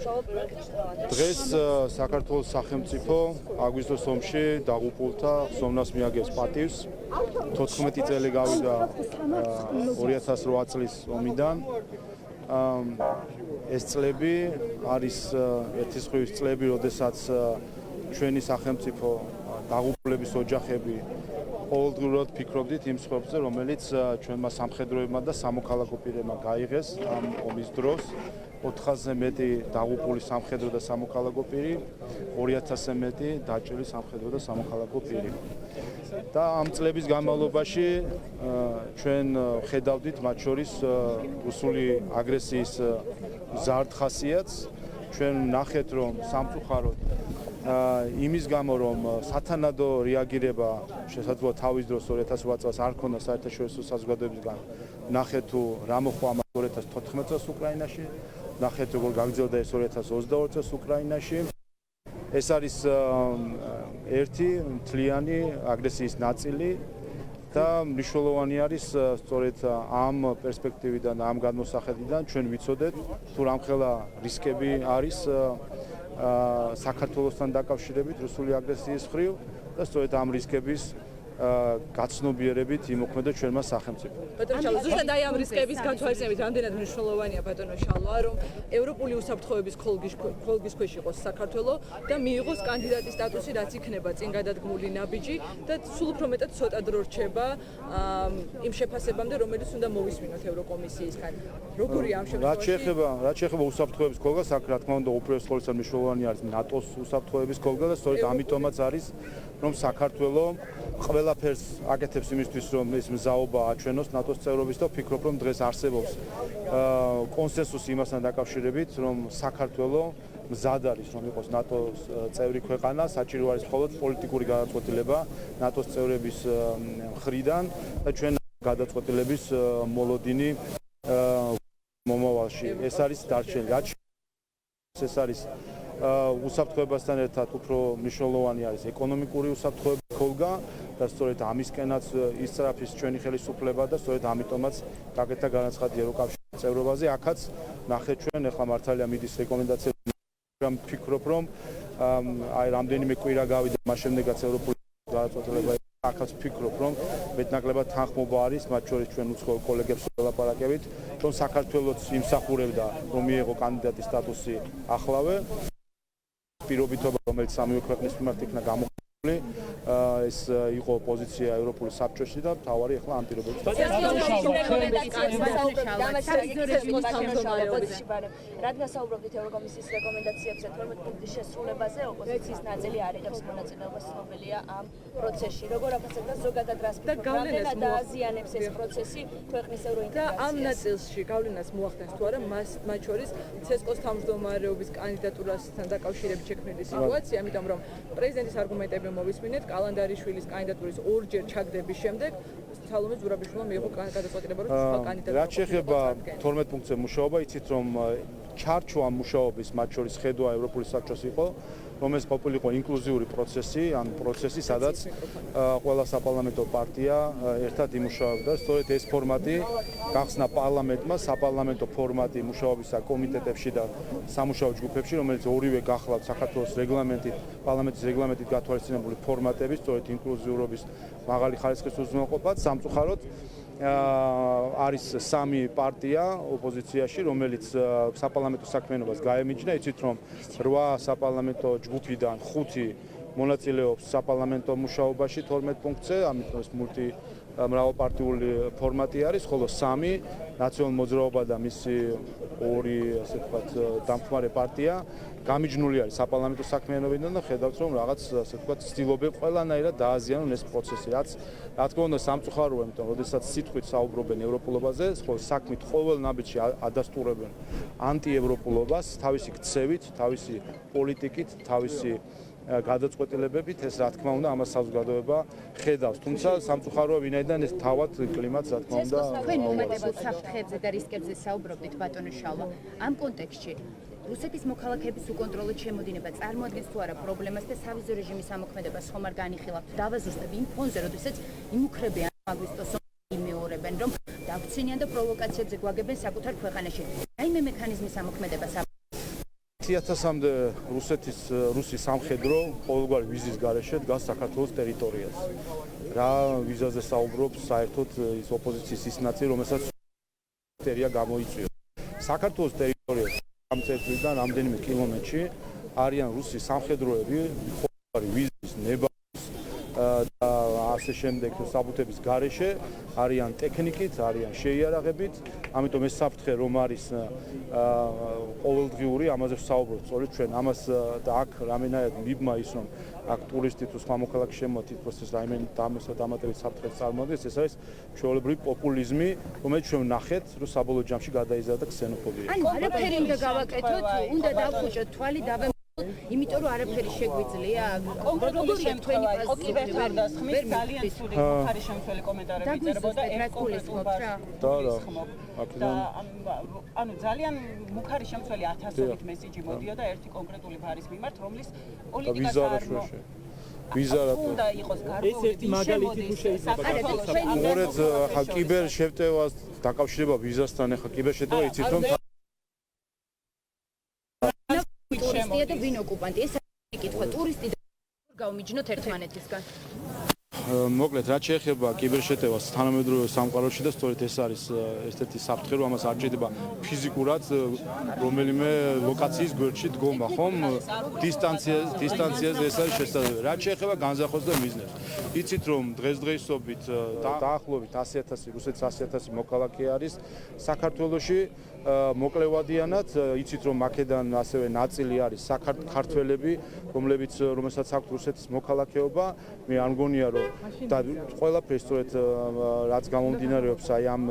დღეს საქართველოს სახელმწიფო აგვისტოს ომში დაღუპულთა ხსოვნას მიაგებს პატივს. 14 წელი გავიდა 2008 წლის ომიდან. ეს წლები არის ერთისხრივის წლები, როდესაც ჩვენი სახელმწიფო დაღუპულების ოჯახები ყოველდღიურად ფიქრობდით იმ სხვებზე, რომელიც ჩვენმა სამხედროებმა და სამოქალაქო პირებმა გაიღეს ამ ომის დროს. 400-ზე მეტი დაღუპული სამხედრო და სამოქალაქო პირი, 2000-ზე მეტი დაჭრილი სამხედრო და სამოქალაქო პირი. და ამ წლების განმავლობაში ჩვენ ხედავდით მათ შორის რუსული აგრესიის მზარდ ხასიათს. ჩვენ ნახეთ, რომ სამწუხაროდ იმის გამო, რომ სათანადო რეაგირება შესაძლოა თავის დროს 2008 წელს არ ქონდა საერთაშორისო საზოგადოებისგან. ნახეთ თუ რა მოხდა 2014 წელს უკრაინაში, ნახეთ როგორ გაგრძელდა ეს 2022 წელს უკრაინაში. ეს არის ერთი მთლიანი აგრესიის ნაწილი და მნიშვნელოვანი არის სწორედ ამ პერსპექტივიდან, ამ გადმოსახედიდან ჩვენ ვიცოდეთ თუ რამხელა რისკები არის საქართველოსთან დაკავშირებით რუსული აგრესიის მხრივ და სწორედ ამ რისკების გაცნობიერებით იმოქმედა ჩვენმა სახელმწიფომ. ბატონო შალვა, ზუსტად აი ამ რისკების გათვალისწინებით რამდენად მნიშვნელოვანია ბატონო შალვა, რომ ევროპული უსაფრთხოების ხოლგის ქვეშ იყოს საქართველო და მიიღოს კანდიდატის სტატუსი, რაც იქნება წინ გადადგმული ნაბიჯი და სულ უფრო მეტად ცოტა დრო რჩება იმ შეფასებამდე, რომელიც უნდა მოვისმინოთ ევროკომისიისგან. როგორია ამ შემთხვევაში? რაც შეეხება უსაფრთხოების ხოლგას, აქ რა თქმა უნდა უპირველეს ყოვლისა მნიშვნელოვანი არის ნატოს უსაფრთხოების ხოლგა და სწორედ ამიტომაც არის რომ საქართველო ყველაფერს აკეთებს იმისთვის, რომ ეს მზაობა აჩვენოს ნატოს წევრობის და ვფიქრობ, რომ დღეს არსებობს კონსენსუსი იმასთან დაკავშირებით, რომ საქართველო მზად არის, რომ იყოს ნატოს წევრი ქვეყანა, საჭირო არის მხოლოდ პოლიტიკური გადაწყვეტილება ნატოს წევრების მხრიდან და ჩვენ გადაწყვეტილების მოლოდინი მომავალში. ეს არის დარჩენილი. ეს არის უსაფრთხოებასთან ერთად უფრო მნიშვნელოვანი არის ეკონომიკური უსაფრთხოების ხოლგა და სწორედ ამისკენაც ისწრაფის ჩვენი ხელისუფლება და სწორედ ამიტომაც გაკეთდა განაცხადი ევროკავშირის წევრობაზე. აქაც ნახეთ ჩვენ ახლა მართალია მიდის რეკომენდაციები, მაგრამ ვფიქრობ, რომ აი რამდენიმე კვირა გავიდა მას შემდეგაც ევროპული გადაწყვეტილება. აქაც ვფიქრობ, რომ მეტნაკლებად თანხმობა არის მათ შორის ჩვენ უცხოელ კოლეგებს ველაპარაკებით, რომ საქართველოც იმსახურებდა, რომ მიეღო კანდიდატის სტატუსი ახლავე. პირობითობა, რომელიც სამივე ქვეყნის მიმართ იქნა გამოყენებული, ეს იყო პოზიცია ევროპული საბჭოში და თავარი ახლა ამ პირობებში. რადგან საუბრობდით ევროკომისიის რეკომენდაციებზე 12 პუნქტის შესრულებაზე, ოპოზიციის ნაწილი არ იღებს მონაწილეობას ცნობილია ამ პროცესში. როგორ აფასებდა ზოგადად რას ფიქრობთ და აზიანებს ეს პროცესი ქვეყნის ევროინტეგრაციას? და ამ ნაწილში გავლენას მოახდენს თუ არა მათ შორის ცესკოს თავმჯდომარეობის კანდიდატურასთან დაკავშირებით შექმნილი სიტუაცია, ამიტომ რომ პრეზიდენტის არგუმენტები მოვისმინეთ, კალანდარიშვილის კანდიდატურის ორჯერ ჩაგდების შემდეგ სალომე ზურაბიშვილმა მიიღო გადაწყვეტილება, რომ სხვა კანდიდატი. რაც შეეხება 12 პუნქტზე მუშაობა, იცით რომ ჩარჩო ამ მუშაობის მათ შორის ხედვა ევროპული საბჭოს იყო, რომელიც ყოფილიყო ინკლუზიური პროცესი, ან პროცესი, სადაც ყველა საპარლამენტო პარტია ერთად იმუშავებდა. სწორედ ეს ფორმატი გახსნა პარლამენტმა, საპარლამენტო ფორმატი მუშაობისა კომიტეტებში და სამუშაო ჯგუფებში, რომელიც ორივე გახლავთ საქართველოს რეგლამენტით, პარლამენტის რეგლამენტით გათვალისწინებული ფორმატები, სწორედ ინკლუზიურობის მაღალი ხარისხის უზრუნველყოფად. სამწუხაროდ არის სამი პარტია ოპოზიციაში, რომელიც საპარლამენტო საქმიანობას გაემიჯნა. იცით რომ 8 საპარლამენტო ჯგუფიდან 5 მონაწილეობს საპარლამენტო მუშაობაში 12 პუნქტზე, ამიტომ ეს მრავალპარტიული ფორმატი არის, ხოლო 3 ნაციონალური მოძრაობა და მისი 2, ასე ვთქვათ, დამხმარე პარტია გამიჯნული არის საპარლამენტო საქმიანობიდან და ხედავთ, რომ რაღაც, ასე ვთქვათ, ცდილობენ ყველანაირად დააზიანონ ეს პროცესი, რაც რა თქმა უნდა სამწუხაროა, იმიტომ რომ როდესაც სიტყვით საუბრობენ ევროპულობაზე, ხოლო საქმით ყოველ ნაბიჯში ადასტურებენ ანტიევროპულობას, თავისი ქცევით, თავისი პოლიტიკით, თავისი გადაწყვეტილებებით, ეს რა თქმა უნდა ამას საზოგადოება ხედავს. თუმცა სამწუხაროა, ვინაიდან ეს თავად კლიმატს რა თქმა უნდა თქვენ უმეტებად საფრთხეებზე და რისკებზე საუბრობდით, ბატონო შალვა. ამ კონტექსტში რუსეთის მოქალაქეების უკონტროლოდ შემოდინება წარმოადგენს თუ არა პრობლემას და სავიზო რეჟიმის ამოქმედებას ხომ არ განიხილავთ? დავაზუსტებ იმ ფონზე, როდესაც იმუქრებიან აგვისტოს იმეორებენ, რომ დაგვცინიან და პროვოკაციებზე გვაგებენ საკუთარ ქვეყანაში. რაიმე მექანიზმის ამოქმედებას 10,000-მდე რუსის სამხედრო ყოველგვარი ვიზის გარეშე დგას საქართველოს ტერიტორიაზე. რა ვიზაზე საუბრობს საერთოდ ის ოპოზიციის ის ნაწილი, რომელსაც ტერიტორია გამოიწვია. საქართველოს ტერიტორიაზე ამ წელიწადიდან რამდენიმე კილომეტრში არიან რუსის სამხედროები ყოველგვარი ვიზის ნება და ასე შემდეგ საბუთების გარეშე არიან ტექნიკით, არიან შეიარაღებით, ამიტომ ეს საფრთხე რომ არის ყოველდღიური, ამაზე ვსაუბრობთ სწორედ ჩვენ ამას და აქ რამენაირად მიბმა ის რომ აქ ტურისტი თუ სხვა მოქალაქე შემოვა თითქოს ეს რაიმე დამატებით საფრთხეს წარმოადგენს, ეს არის ჩვეულებრივი პოპულიზმი, რომელიც ჩვენ ვნახეთ, რომ საბოლოო ჯამში გადაიზარდა ქსენოფობია. ანუ არაფერი უნდა გავაკეთოთ, უნდა დავხუჭოთ თვალი იმიტომ რომ არაფერი შეგვიძლია. როგორია თქვენი კიბერდას ხმის ძალიან ცუდი მხარი შემცველი კომენტარები წერბოდა და ანუ ძალიან მუქარი შემცველი 1000-ობით მესიჯი მოდიოდა ერთი კონკრეტული ფარის მიმართ, რომლის პოლიტიკას უნდა იყოს გარკვეული ეს ერთი მაგალითი თუ შეიძლება მორედ ხა კიბერ შევტევას დაკავშირება ვიზასთან, ხა კიბერ შევტევა იცით რომ ტურისტია და ვინ ოკუპანტი? ეს კითხვა ტურისტი და გავმიჯნოთ ერთმანეთისგან. მოკლედ, რაც შეეხება კიბერშეტევას თანამედროვე სამყაროში და სწორედ ეს არის ერთ-ერთი საფრთხე, რომ ამას არ ჭირდება ფიზიკურად რომელიმე ლოკაციის გვერდში დგომა, ხომ? დისტანციაზე ეს არის შესაძლებელი. რაც შეეხება განზრახოს და მიზნებს. იცით რომ დღესდღეობით დაახლოებით 100,000 რუსეთის 100,000 მოქალაქე არის საქართველოში მოკლევადიანად, იცით რომ აქედან ასევე ნაწილი არის საქართველები, რომელსაც აქვს რუსეთის მოქალაქეობა. მე არ მგონია რომ და ყველაფერი სწორედ რაც გამომდინარეობს აი ამ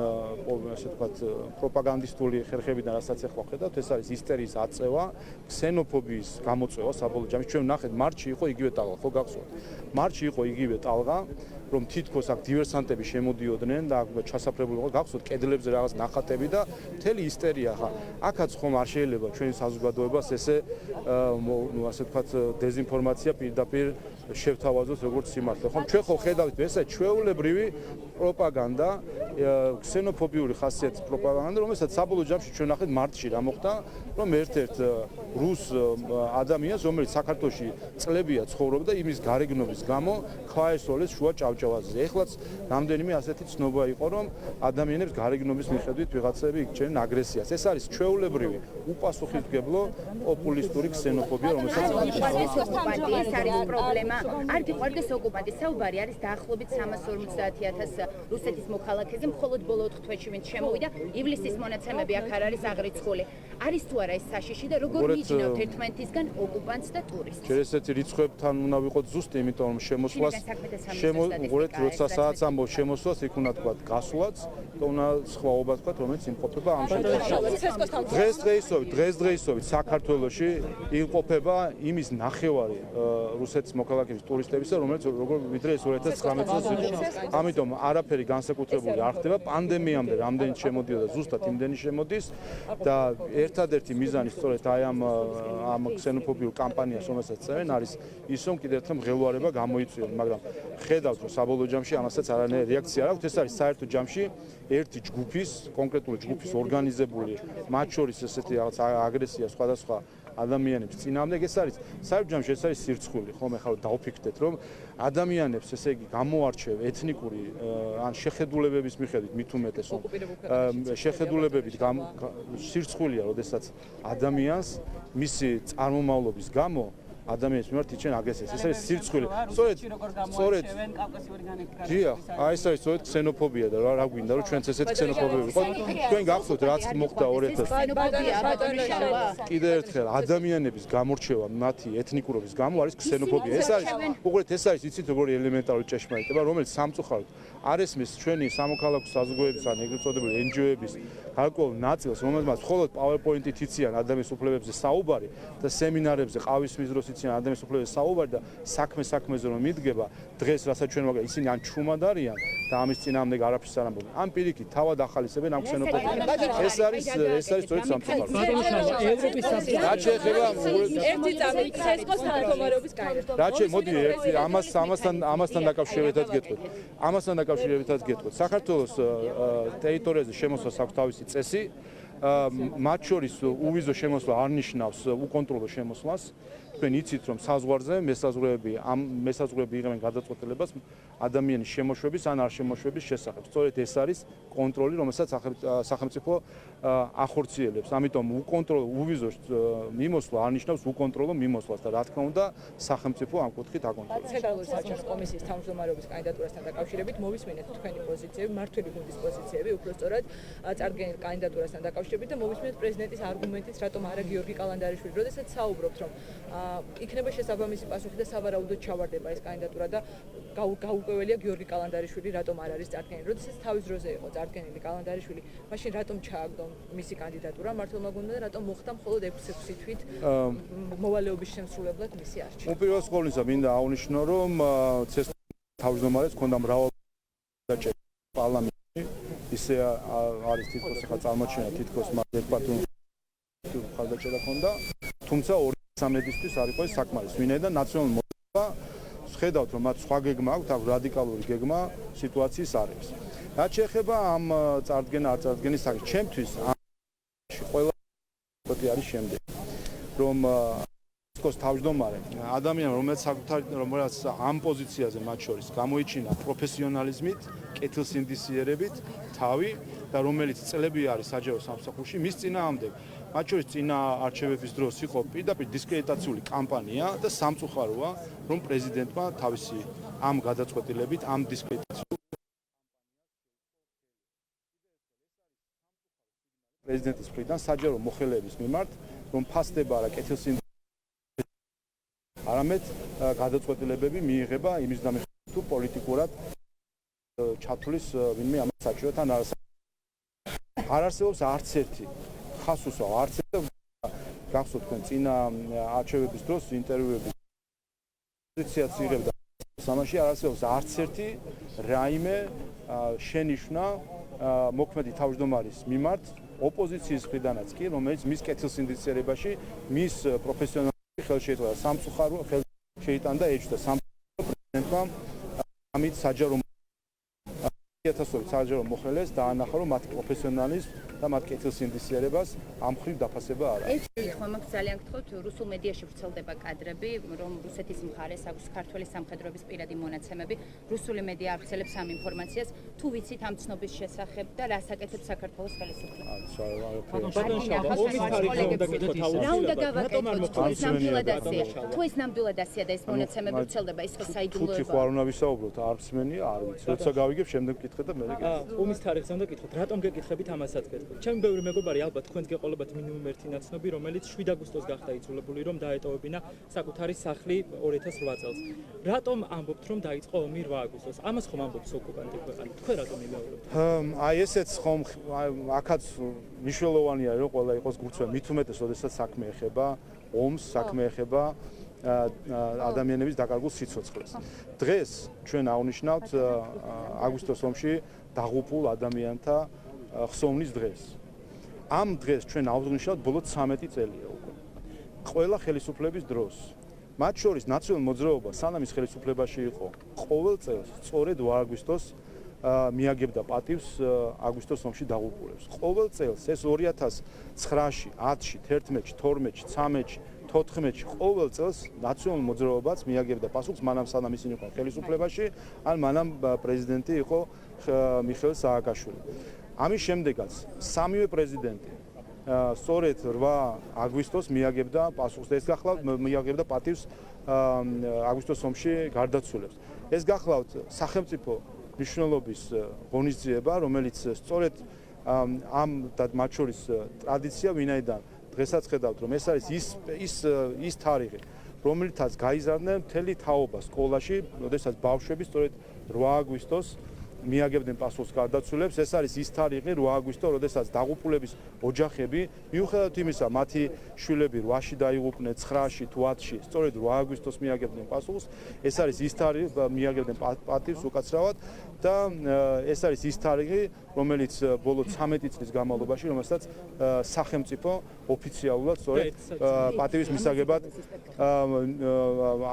ასე ვთქვათ პროპაგანდისტული ხერხებიდან, რასაც ახლა ხედავთ, ეს არის ისტერიის აწევა, ქსენოფობიის გამოწვევა საბოლოო ჯამში. ჩვენ ვნახეთ მარტში იყო იგივე ტალღა, ხო გახსოვთ? მარტში იყო იგივე ტალღა, რომ თითქოს აქ დივერსანტები შემოდიოდნენ და აქ ჩასაფრებული იყო, გახსოვთ კედლებზე რაღაც ნახატები და მთელი ისტერია ხა. აქაც ხომ არ შეიძლება ჩვენი საზოგადოებას ესე ასე ვთქვათ დეზინფორმაცია პირდაპირ შევთავაზოთ როგორც სიმართლე. ხომ ჩვენ ხო ხედავთ ესე ჩვეულებრივი პროპაგანდა, ქსენოფობიური ხასიათის პროპაგანდა, რომელსაც საბოლოო ჯამში ჩვენ ნახეთ მარტში რა მოხდა, რომ ერთ-ერთ რუს ადამიანს, რომელიც საქართველოში წლებია ცხოვრობდა, იმის გარეგნობის გამო ქაესოლეს შუა ჭავჭავაზზე. ეხლაც რამდენიმე ასეთი ცნობა იყო, რომ ადამიანებს გარეგნობის მიხედვით ვიღაცები იქჩენენ აგრესიას. ეს არის ჩვეულებრივი უპასუხისმგებლო პოპულისტური ქსენოფობია, რომელსაც ეს არის პრობლემა. არ გიყვარდეს ოკუპანტი. საუბარი არის დაახლოებით 350,000 რუსეთის მოქალაქეზე, მხოლოდ ბოლო 4 თვეში ვინც შემოვიდა, ივლისის მონაცემები აქ არ არის აღრიცხული. არის თუ არა ეს საშიში და როგორ მიჯნავთ ერთმანეთისგან ოკუპანტს და ტურისტს? ჯერ ესეთი რიცხვებთან უნდა ვიყოთ ზუსტი, იმიტომ რომ შემოსვლას როცა საათს ამბობ შემოსვლას, იქ უნდა თქვა გასვლაც და უნდა სხვაობა თქვა, რომელიც იმყოფება ამ შემთხვევაში. დღესდღეობით საქართველოში იმყოფება იმის ნახევარი რუსეთის მოქალაქეების ტურისტებისა, რომელიც როგორ ვიდრე 2019 წელს იყო. ამიტომ არაფერი განსაკუთრებული არ ხდება. პანდემიამდე რამდენი შემოდიოდა, ზუსტად იმდენი შემოდის და ერთადერთი მიზანი სწორედ აი ამ ქსენოფობიურ კამპანიას, რომელსაც წერენ, არის ის, რომ კიდევ ერთხელ მღელვარება გამოიწვიონ, მაგრამ ხედავთ, რომ საბოლოო ჯამში ამასაც არანაირი რეაქცია არ აქვს. ეს არის საერთო ჯამში ერთი ჯგუფის, კონკრეტული ჯგუფის ორგანიზებული, მათ შორის ესეთი რაღაც აგრესია სხვადასხვა ადამიანების წინააღმდეგ. ეს არის საერთო ჯამში ეს არის სირცხული, ხომ? ეხლა დავფიქრდეთ, რომ ადამიანებს ესე იგი გამოარჩევ ეთნიკური ან შეხედულებების მიხედვით მით უმეტეს შეხედულებებით სირცხულია, როდესაც ადამიანს მისი წარმომავლობის გამო ადამიანის მიმართ იჩენ აგრესიას. ეს არის სირცხული. სწორედ დიახ, აი ეს არის სწორედ ქსენოფობია და რა გვინდა რომ ჩვენც ესეთ ქსენოფობები ვიყოთ. თქვენ გახსოვთ რაც მოხდა 2000 კიდევ ერთხელ ადამიანების გამორჩევა მათი ეთნიკურობის გამო არის ქსენოფობია. ეს არის უყურეთ, ეს არის იცით როგორი ელემენტარული ჭეშმარიტება, რომელიც სამწუხაროდ არ ესმის ჩვენი სამოქალაქო საზოგადოების ან ეგრეთ წოდებული NGO-ების გარკვეულ ნაწილს, რომელმაც მხოლოდ PowerPoint-ით იციან ადამიანის უფლებებზე საუბარი და სემინარებზე ყავის მიზნოს იციან ადამიანის უფლებებზე საუბარი და საქმეზე რომ მიდგება, დღეს რასაც ჩვენ ვაგა ისინი ან ჩუმად არიან და ამის წინააღმდეგ არაფერს არ ამბობენ. ან პირიქით თავად ახალისებენ ამ ქსენოფობიას. ეს არის სწორედ სამწუხაროდ. რაც შეეხება ერთი წამი ხესკოს თანამდებობის გაიგო. რაც მოდი ამასთან დაკავშირებითაც გეტყვით. საქართველოს ტერიტორიაზე შემოსვლას აქვს თავისი წესი. მათ შორის უვიზო შემოსვლა არ ნიშნავს უკონტროლო შემოსვლას. თქვენ იცით რომ საზღვარზე მესაზღვრეები იღებენ გადაწყვეტილებას ადამიანის შემოშვების ან არ შემოშვების შესახებ. სწორედ ეს არის კონტროლი, რომელსაც სახელმწიფო ახორციელებს. ამიტომ უვიზო მიმოსვლა არ ნიშნავს უკონტროლო მიმოსვლას და რა თქმა უნდა სახელმწიფო ამ კუთხით აკონტროლებს. ცენტრალური საჩხარის კომისიის თავმჯდომარეობის კანდიდატურასთან დაკავშირებით მოვისმინეთ თქვენი პოზიციები, მმართველი გუნდის პოზიციები, უბრალოდ წარდგენილ კანდიდატურასთან დაკავშირებით და მოვისმინეთ პრეზიდენტის არგუმენტიც, რატომ არა გიორგი კალანდარიშვილი. როდესაც საუბრობთ, რომ იქნება შესაბამისი პასუხი და სავარაუდოდ ჩავარდება ეს კანდიდატურა და გაურკვეველია გიორგი კალანდარიშვილი რატომ არ არის წარდგენილი. როდესაც თავის დროზე იყო წარდგენილი კალანდარიშვილი, მაშინ რატომ ჩააგდო მისი კანდიდატურა მმართველმა გუნდმა და რატომ მოხდა მხოლოდ 6 თვით მოვალეობის შემსრულებლად მისი არჩევა. უპირველეს ყოვლისა მინდა აღვნიშნო, რომ თავმჯდომარეს ჰქონდა მრავალ პარლამენტში, ისე არის თითქოს ახლა წარმოჩენა თითქოს მარტო ხალხაჭერა ჰქონდა, თუმცა 13-ისთვის არ იყო ეს საკმარისი. ვინაიდან ნაციონალურ მოძრაობა ხედავთ რომ მათ სხვა გეგმა აქვთ, აქ რადიკალური გეგმა სიტუაციის არის. რაც შეეხება ამ წარდგენის საკითხს, ჩემთვის ყველა პროტი არის შემდეგ, რომ თითქოს თავმჯდომარე ადამიანი, რომელიც ამ პოზიციაზე მათ შორის გამოიჩინა პროფესიონალიზმით, კეთილსინდისიერებით თავი და რომელიც წლები არის საჯარო სამსახურში, მის წინააღმდეგ მათ შორის წინა არჩევნების დროს იყო პირდაპირ დისკრედიტაციული კამპანია და სამწუხაროა, რომ პრეზიდენტმა თავისი ამ გადაწყვეტილებით, ამ დისკრედიტაციულ პრეზიდენტის მხრიდან საჯარო მოხელეების მიმართ, რომ ფასდება რა კეთილსინდისიერება არამედ გადაწყვეტილებები მიიღება იმის დამეხმარებით თუ პოლიტიკურად ჩათვლის ვინმე ამ საჭიროთან არ არსებობს არც ერთი ხას უსვავ არც ერთი გახსოვთ თქვენ წინა არჩევნების დროს ინტერვიუების პოზიციაც იღებდა სამაში არ არსებობს არც ერთი რაიმე შენიშვნა მოქმედი თავმჯდომარის მიმართ ოპოზიციის მხრიდანაც კი რომელიც მის კეთილსინდისიერებაში მის პროფესიონალ ხელშეიტანა სამწუხარო ხელშეიტანდა ეჭვდა სამწუხარო პრეზიდენტმა ამით საჯარო საჯარო მოხელეს და ანახა რომ მათი პროფესიონალიზმი და მათ კეთილსინდისიერებას ამ ხრივ დაფასება არ არის. ეს ხომ აქ ძალიან გთხოვთ რუსულ მედიაში ვრცელდება კადრები რომ რუსეთის მხარეს აქვს ქართველი სამხედროების პირადი მონაცემები რუსული მედია აღწერებს ამ ინფორმაციას თუ ვიცით ამ ცნობის შესახებ და რას აკეთებს საქართველოს ხელისუფლება. რა უნდა გავაკეთოთ თუ ეს ნამდვილად ასეა თუ ეს ნამდვილად ასეა და ეს მონაცემები ვრცელდება ის ხო საიდუმლოებაა. თუ ხარ უნდა ვისაუბროთ არც მენი არ ვიცი. როცა გავიგებ შემდეგ კითხე და მე გეკითხე. ომის თარიღს უნდა გითხოთ რატომ გეკითხებით ამასაც გეტყვით. ჩემი ბევრი მეგობარი ალბათ თქვენს გეყოლებათ მინიმუმ ერთი ნაცნობი რომელიც 7 აგვისტოს გახდა იძულებული რომ დაეტოვებინა საკუთარი სახლი 2008 წელს. რატომ ამბობთ რომ დაიწყო ომი 8 აგვისტოს? ამას ხომ ამბობს ოკუპანტი ქვეყანა. თქვენ რატომ იმეორებთ? აი ესეც ხომ აქაც მნიშვნელოვანია რომ ყველა იყოს გულწრფელი. მით უმეტეს, როდესაც საქმე ეხება ომს, საქმე ეხება ადამიანების დაკარგულ სიცოცხლეს. დღეს ჩვენ აღნიშნავთ აგვისტოს ომში დაღუპულ ადამიანთა ხსოვნის დღეს. ამ დღეს ჩვენ აღნიშნავთ ბოლო 13 წელია უკვე. ყველა ხელისუფლების დროს. მათ შორის ნაციონალურ მოძრაობა სანამ ის ხელისუფლებაში იყო, ყოველ წელს სწორედ 8 აგვისტოს მიაგებდა პატივს აგვისტოს ომში დაღუპულებს. ყოველ წელს ეს 2009-ში, 10-ში, 11-ში, 12-ში, 13-ში, 14-ში ყოველ წელს ნაციონალურ მოძრაობაც მიაგებდა პასუხს მანამ სანამ ისინი იყვნენ ხელისუფლებაში, ან მანამ პრეზიდენტი იყო მიხეილ სააკაშვილი. ამის შემდეგაც სამივე პრეზიდენტი სწორედ 8 აგვისტოს მიაგებდა პასუხს და ეს გახლავთ მიაგებდა პატივს აგვისტოს ომში გარდაცვლილებს. ეს გახლავთ სახელმწიფო მნიშვნელობის ღონისძიება, რომელიც სწორედ ამ და მათ შორის ტრადიცია ვინაიდან დღესაც ხედავთ რომ ეს არის ის თარიღი რომელთაც გაიზარდნენ მთელი თაობა სკოლაში, როდესაც ბავშვები სწორედ 8 აგვისტოს მიაგებდნენ პასუხს გარდაცვლილებს. ეს არის ის თარიღი 8 აგვისტო, როდესაც დაღუპულების ოჯახები მიუხედავად იმისა, მათი შვილები 8-ში დაიღუპნენ, 9-ში თუ 10-ში, სწორედ 8 აგვისტოს მიაგებდნენ პასუხს. ეს არის ის თარიღი, მიაგებდნენ პატივს უკაცრავად და ეს არის ის თარიღი, რომელიც ბოლო 13 წლის განმავლობაში, რომელსაც სახელმწიფო ოფიციალურად სწორედ პატივის მისაღებად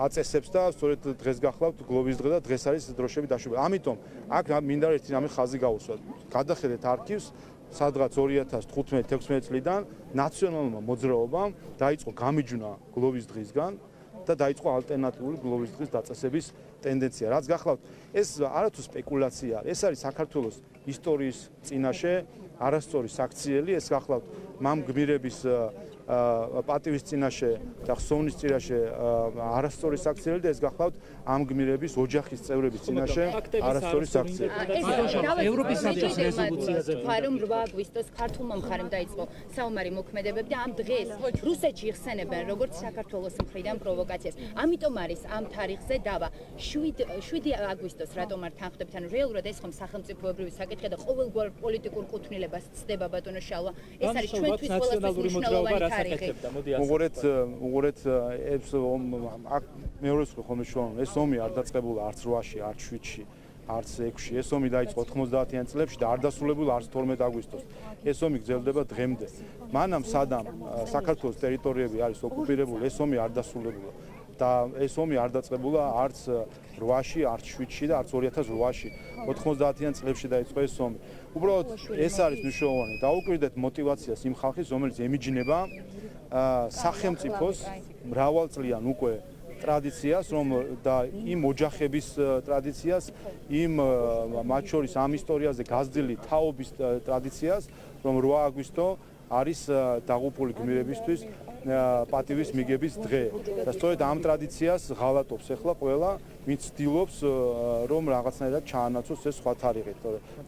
აწესებს და სწორედ დღეს გახლავთ გლოვის დღე და დღეს არის დროშები დაშვებული. ამიტომ აქ მინდა ერთი რამე ხაზი გავუსვათ. გადახედეთ არქივს, სადღაც 2015-16 წლიდან ნაციონალურმა მოძრაობამ დაიწყო გამიჯვნა გლოვის დღისგან და დაიწყო ალტერნატიული გლოვის დღის დაწესების ტენდენცია. რაც გახლავთ, ეს არათუ სპეკულაცია, ეს არის საქართველოს ისტორიის წინაშე არასწორი საქციელი, ეს გახლავთ მამ გმირების პატივის წინაშე და ხსოვნის წინაშე არასწორი საქციელი და ეს გახლავთ ამ გმირების ოჯახის წევრების წინაშე არასწორი საქციელი. ევროპის საბჭოს რეზოლუციაზე რომ 8 აგვისტოს ქართულმა მხარემ დაიწყო საომარი მოქმედებები და ამ დღეს რუსეთში იხსენებენ როგორც საქართველოს მხრიდან პროვოკაციას. ამიტომ არის ამ თარიღზე დავა 7 აგვისტოს რატომ არ თანხმდებით? ანუ რეალურად ეს ხომ სახელმწიფოებრივი საკითხია და ყოველგვარ პოლიტიკურ კუთვნილებას ცდება ბატონო შალვა. ეს არის ჩვენთვის ყველაფერს მნიშვნელოვანი უღურეთ მეორე ხომის შუა ეს ომი არ დაწყებულა არც 8-ში, არც 7-ში, არც 6-ში. ეს ომი დაიწყო 90-იან წლებში და არ დასრულებულა არც 12 აგვისტოს. ეს ომი გრძელდება დღემდე. მანამ სადამ საქართველოს ტერიტორიები არის ოკუპირებული, ეს ომი არ დასრულებულა. და ეს ომი არ დაწყებულა არც 8-ში, არც 7-ში და არც 2008-ში. 90-იან წლებში დაიწყო ეს ომი. უბრალოდ ეს არის მნიშვნელოვანი. დაუკვირდეთ მოტივაციას იმ ხალხის, რომელიც ემიჯნება სახელმწიფოს მრავალწლიან უკვე ტრადიციას, რომ და იმ ოჯახების ტრადიციას, იმ მათ შორის ამ ისტორიაზე გაზრდილი თაობის ტრადიციას, რომ 8 აგვისტო არის დაღუპული გმირებისთვის პატივის მიგების დღე. და სწორედ ამ ტრადიციას ღალატობს ახლა ყველა, ვინც ცდილობს რომ რაღაცნაირად ჩაანაცვლოს ეს სხვა თარიღით.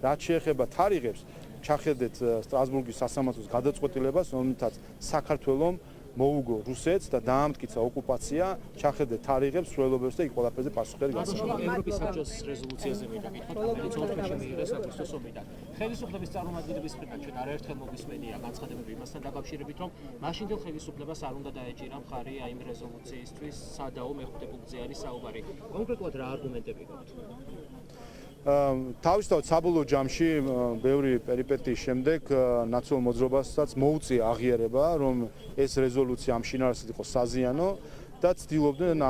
რაც შეეხება თარიღებს, ჩახედეთ სტრასბურგის სასამართლოს გადაწყვეტილებას, რომელთაც საქართველოს მოუგო რუსეთს და დაამტკიცა ოკუპაცია, ჩახედეთ თარიღებს, სრულობებს და იქ ყველაფერზე პასუხი გასაგებია. ევროპის საბჭოს რეზოლუციაზე მივიდეთ, რომელიც 4-ში მიიღეს აგვისტოს ომიდან. ხელისუფლების წარმომადგენლების მხრიდან ჩვენ არაერთხელ მოგვისმენია განცხადებები იმასთან დაკავშირებით, რომ მაშინდელ ხელისუფლებას არ უნდა დაეჭირა მხარი აი იმ რეზოლუციისთვის, სადაო მეხუთე პუნქტზე არის საუბარი. კონკრეტულად რა არგუმენტები გაქვთ? თავისთავად საბოლოო ჯამში ბევრი პერიპეტიის შემდეგ ნაციონალურ მოძრაობასაც მოუწია აღიარება, რომ ეს რეზოლუცია ამ შინაარსით იყო საზიანო და ცდილობდნენ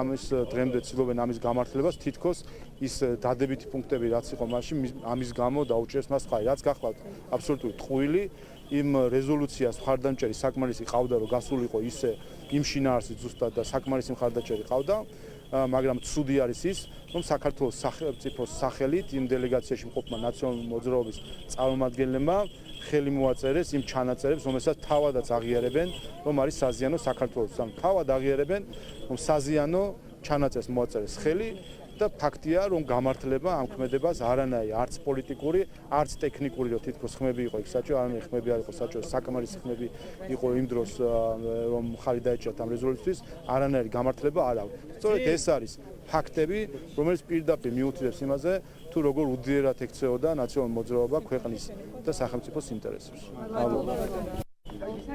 დღემდე ცდილობენ ამის გამართლებას, თითქოს ის დადებითი პუნქტები რაც იყო მაშინ ამის გამო დაუჭერს მას ხარი. რაც გახლავთ აბსოლუტური ტყუილი, იმ რეზოლუციას მხარდამჭერი საკმარისი ყავდა, რომ გასულიყო ისე იმ შინაარსით ზუსტად და საკმარისი მხარდამჭერი ყავდა. მაგრამ ცუდი არის ის, რომ საქართველოს სახელმწიფოს სახელით იმ დელეგაციაში მყოფმა ნაციონალური მოძრაობის წარმომადგენლებმა ხელი მოაწერეს იმ ჩანაწერებს, რომელსაც თავადაც აღიარებენ, რომ არის საზიანო საქართველოს. თავად აღიარებენ, რომ საზიანო ჩანაწერს მოაწერეს ხელი და ფაქტია, რომ გამართლება ამ ქმედებას არანაირი არც პოლიტიკური, არც ტექნიკური, რომ თითქოს ხმები იყო იქ საჭირო, არამედ ხმები არ იყო საჭირო, საკმარისი ხმები იყო იმ დროს, რომ მხარი დაეჭირათ ამ რეზოლუციის, არანაირი გამართლება არ აქვს. სწორედ ეს არის ფაქტები, რომელიც პირდაპირ მიუთითებს იმაზე, თუ როგორ უდიერად ექცეოდა ნაციონალური მოძრაობა ქვეყნის და სახელმწიფოს ინტერესებს.